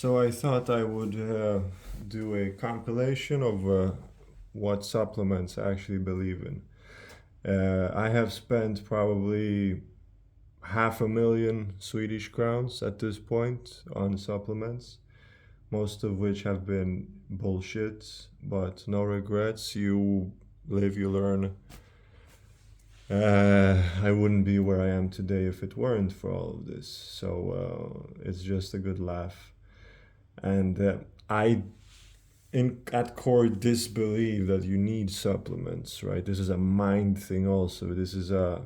So I thought I would do a compilation of what supplements I actually believe in. I have spent probably 500,000 Swedish crowns at this point on supplements, most of which have been bullshit, but no regrets. You live, you learn. I wouldn't be where I am today if it weren't for all of this. So it's just a good laugh. And I at core disbelieve that you need supplements, right? This is a mind thing also. This is a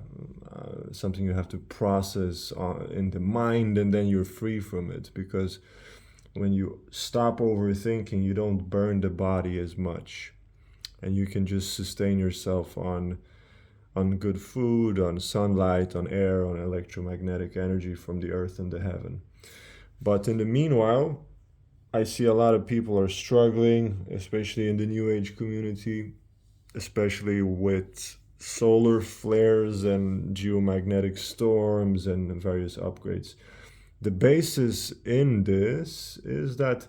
something you have to process in the mind, and then you're free from it, because when you stop overthinking, you don't burn the body as much, and you can just sustain yourself on good food, on sunlight, on air, on electromagnetic energy from the earth and the heaven. But in the meanwhile, I see a lot of people are struggling, especially in the New Age community, especially with solar flares and geomagnetic storms and various upgrades. The basis in this is that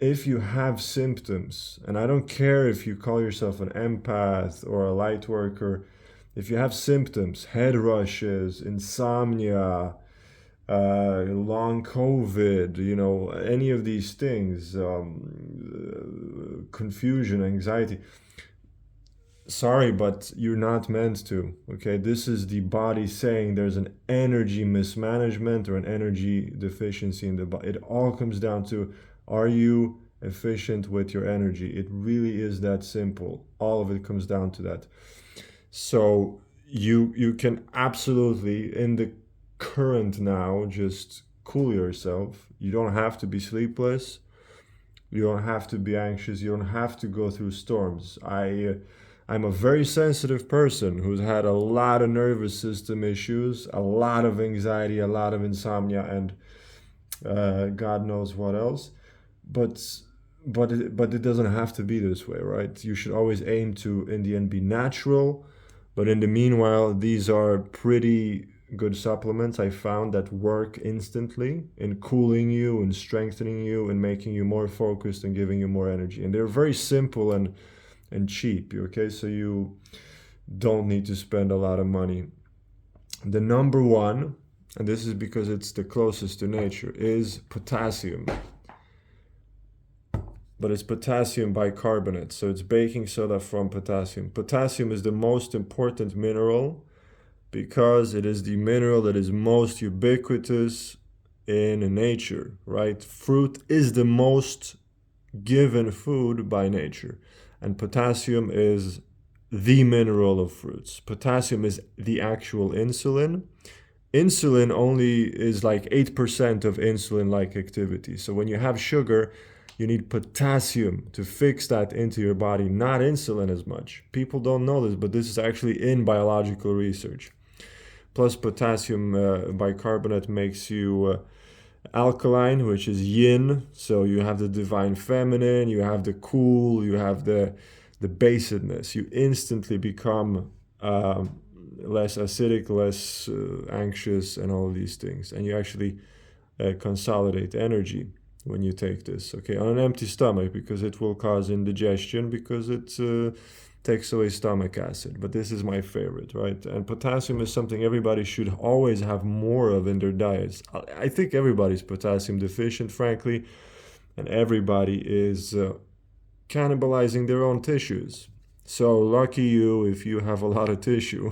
if you have symptoms, and I don't care if you call yourself an empath or a light worker, if you have symptoms, head rushes, insomnia, long COVID, any of these things, confusion, anxiety. Sorry, but you're not meant to, okay? This is the body saying there's an energy mismanagement or an energy deficiency in the body. It all comes down to, are you efficient with your energy? It really is that simple. All of it comes down to that. So you can absolutely, in the current now, just cool yourself. You don't have to be sleepless. You don't have to be anxious. You don't have to go through storms. I'm a very sensitive person who's had a lot of nervous system issues, a lot of anxiety, a lot of insomnia, and God knows what else. But it doesn't have to be this way, right? You should always aim to, in the end, be natural. But in the meanwhile, these are pretty good supplements I found that work instantly in cooling you and strengthening you and making you more focused and giving you more energy. And they're very simple and cheap, okay? So you don't need to spend a lot of money. The number one, and this is because it's the closest to nature, is potassium. But it's potassium bicarbonate, so it's baking soda from potassium. Potassium is the most important mineral because it is the mineral that is most ubiquitous in nature, right? Fruit is the most given food by nature, and potassium is the mineral of fruits. Potassium is the actual insulin. Insulin only is like 8% of insulin-like activity. So when you have sugar, you need potassium to fix that into your body, not insulin as much. People don't know this, but this is actually in biological research. Plus, potassium bicarbonate makes you alkaline, which is yin. So you have the divine feminine, you have the cool, you have the basedness. You instantly become less acidic, less anxious, and all of these things. And you actually consolidate energy when you take this, okay, on an empty stomach, because it will cause indigestion, because it takes away stomach acid. But this is my favorite, right? And potassium is something everybody should always have more of in their diets. I think everybody's potassium deficient, frankly, and everybody is cannibalizing their own tissues. So lucky you if you have a lot of tissue.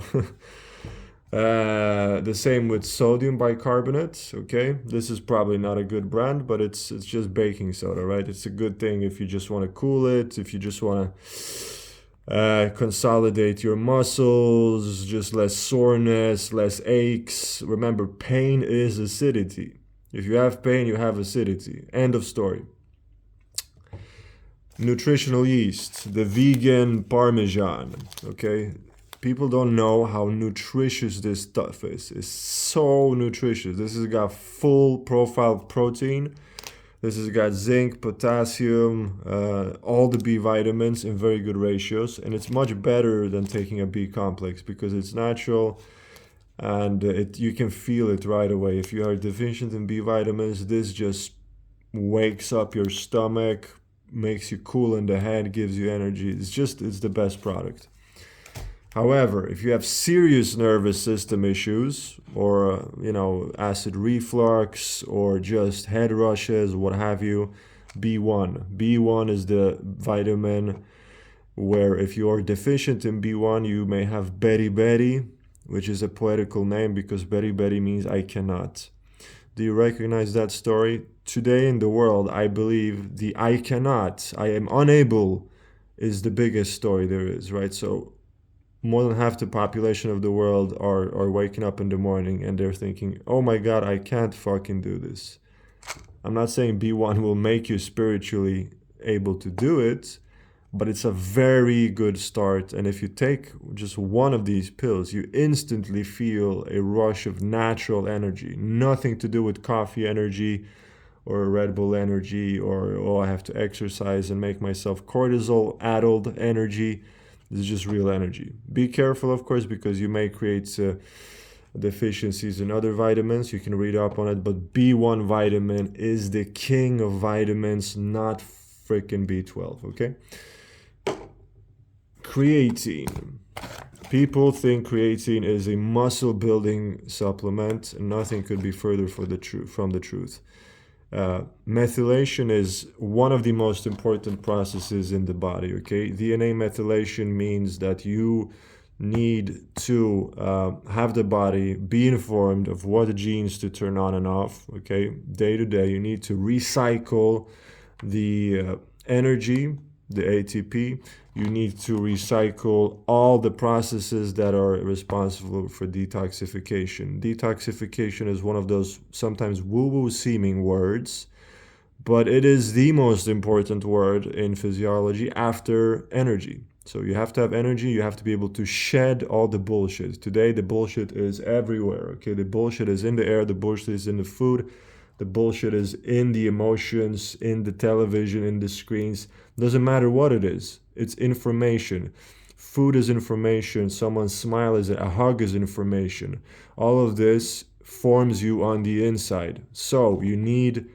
The same with sodium bicarbonate, okay? This is probably not a good brand, but it's just baking soda, right? It's a good thing if you just want to cool it, if you just want to consolidate your muscles, just less soreness, less aches. Remember, pain is acidity. If you have pain, you have acidity. End of story. Nutritional yeast, the vegan Parmesan, okay? People don't know how nutritious this stuff is. It's so nutritious. This has got full profile protein. This has got zinc, potassium, all the B vitamins in very good ratios. And it's much better than taking a B complex because it's natural and you can feel it right away. If you are deficient in B vitamins, this just wakes up your stomach, makes you cool in the head, gives you energy. It's the best product. However, if you have serious nervous system issues, or acid reflux, or just head rushes, what have you, B1 is the vitamin where if you are deficient in B1, you may have beriberi, which is a poetical name because beriberi means I cannot. Do you recognize that story? Today in the world, I believe the I cannot, I am unable is the biggest story there is, right? So more than half the population of the world are waking up in the morning and they're thinking, oh my God, I can't fucking do this. I'm not saying B1 will make you spiritually able to do it, but it's a very good start. And if you take just one of these pills, you instantly feel a rush of natural energy. Nothing to do with coffee energy or Red Bull energy or, oh, I have to exercise and make myself cortisol addled energy. This is just real energy. Be careful, of course, because you may create deficiencies in other vitamins. You can read up on it, but B1 vitamin is the king of vitamins, not freaking B12, okay? Creatine. People think creatine is a muscle building supplement, and nothing could be further from the truth. Methylation is one of the most important processes in the body, okay? DNA methylation means that you need to have the body be informed of what genes to turn on and off, okay? Day to day, you need to recycle the energy, the ATP. You need to recycle all the processes that are responsible for detoxification. Detoxification is one of those sometimes woo-woo seeming words, but it is the most important word in physiology after energy. So you have to have energy, you have to be able to shed all the bullshit. Today, the bullshit is everywhere, okay? The bullshit is in the air, the bullshit is in the food, the bullshit is in the emotions, in the television, in the screens. Doesn't matter what it is. It's information. Food is information. Someone's smile is a hug is information. All of this forms you on the inside. So you need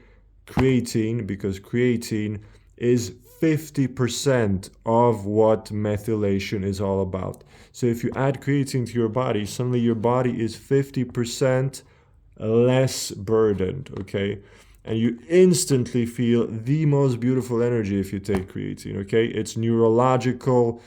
creatine because creatine is 50% of what methylation is all about. So if you add creatine to your body, suddenly your body is 50% less burdened, okay? And you instantly feel the most beautiful energy if you take creatine, okay? It's neurological,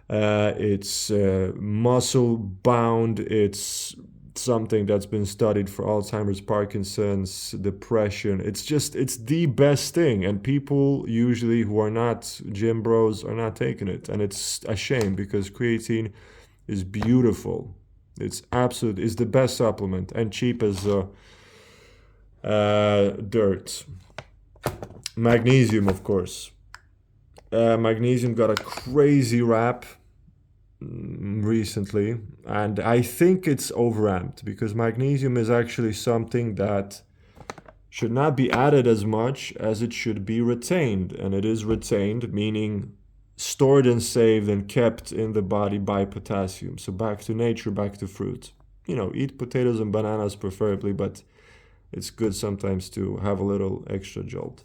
it's muscle bound, it's something that's been studied for Alzheimer's, Parkinson's, depression. It's the best thing. And people usually who are not gym bros are not taking it. And it's a shame because creatine is beautiful. It's the best supplement and cheap as dirt. Magnesium, of course. Magnesium got a crazy rap recently, and I think it's overamped because magnesium is actually something that should not be added as much as it should be retained, and it is retained, meaning stored and saved and kept in the body by potassium. So back to nature, back to fruit. Eat potatoes and bananas preferably, but it's good sometimes to have a little extra jolt.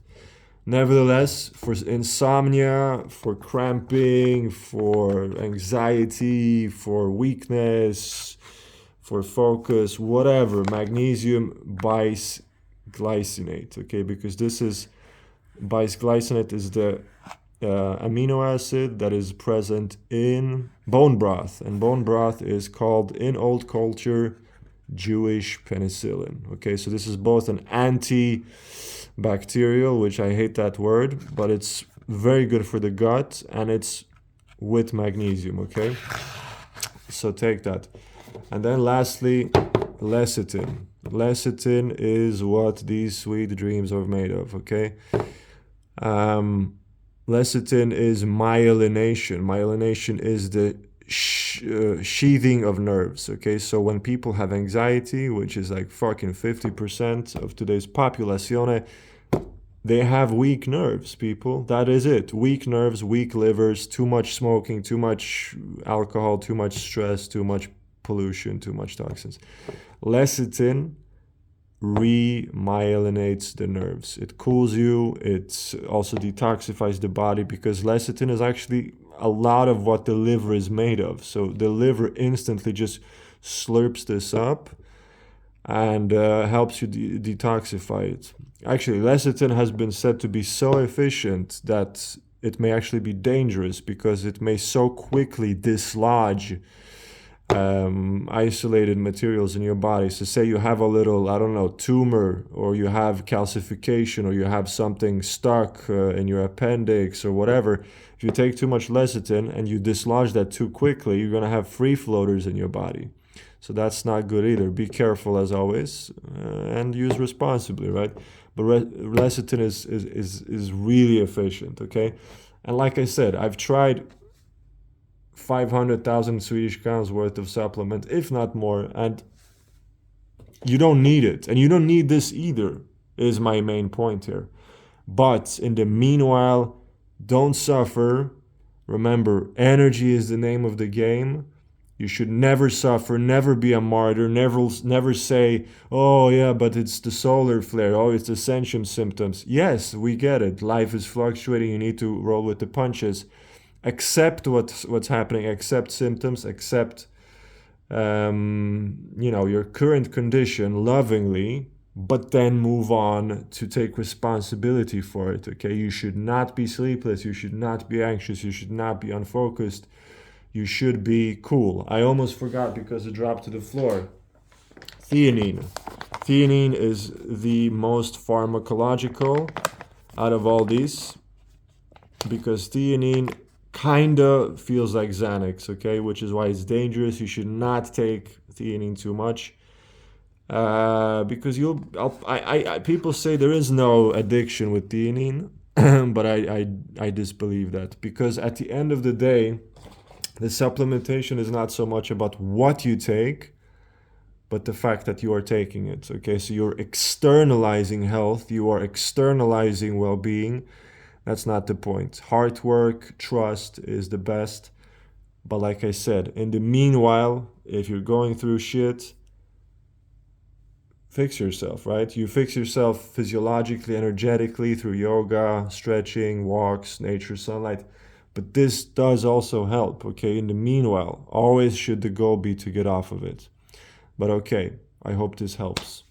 Nevertheless, for insomnia, for cramping, for anxiety, for weakness, for focus, whatever, magnesium bisglycinate, okay? Because bisglycinate is the amino acid that is present in bone broth. And bone broth is called, in old culture, Jewish penicillin, okay? So this is both an antibacterial, which I hate that word, but it's very good for the gut, and it's with magnesium, okay? So take that. And then lastly, lecithin. Lecithin is what these sweet dreams are made of, okay? Lecithin is myelination. Myelination is the sheathing of nerves, okay? So when people have anxiety, which is like fucking 50% of today's population, they have weak nerves, people. That is it. Weak nerves, weak livers, too much smoking, too much alcohol, too much stress, too much pollution, too much toxins. Lecithin remyelinates the nerves. It cools you. It also detoxifies the body, because lecithin is actually a lot of what the liver is made of. So the liver instantly just slurps this up and helps you detoxify it. Actually, lecithin has been said to be so efficient that it may actually be dangerous, because it may so quickly dislodge isolated materials in your body. So say you have a little, I don't know, tumor, or you have calcification, or you have something stuck in your appendix or whatever. If you take too much lecithin and you dislodge that too quickly, you're going to have free floaters in your body. So that's not good either. Be careful as always, and use responsibly, right? But lecithin is really efficient, okay? And like I said, I've tried 500,000 Swedish crowns worth of supplement, if not more, and you don't need it. And you don't need this either, is my main point here. But in the meanwhile, don't suffer. Remember, energy is the name of the game. You should never suffer, never be a martyr, never say, oh yeah, but it's the solar flare, oh, it's the Ascension symptoms. Yes, we get it. Life is fluctuating, you need to roll with the punches. Accept what's happening, accept symptoms, accept your current condition lovingly, but then move on to take responsibility for it, okay? You should not be sleepless, you should not be anxious, you should not be unfocused. You should be cool. I almost forgot because it dropped to the floor. Theanine. Theanine is the most pharmacological out of all these, because theanine kind of feels like Xanax, okay? Which is why it's dangerous. You should not take theanine too much. Because people say there is no addiction with theanine, but I disbelieve that. Because at the end of the day, the supplementation is not so much about what you take, but the fact that you are taking it, okay? So you're externalizing health, you are externalizing well-being. That's not the point. Hard work, trust is the best. But like I said, in the meanwhile, if you're going through shit, fix yourself, right? You fix yourself physiologically, energetically through yoga, stretching, walks, nature, sunlight. But this does also help, okay? In the meanwhile, always should the goal be to get off of it. But okay, I hope this helps.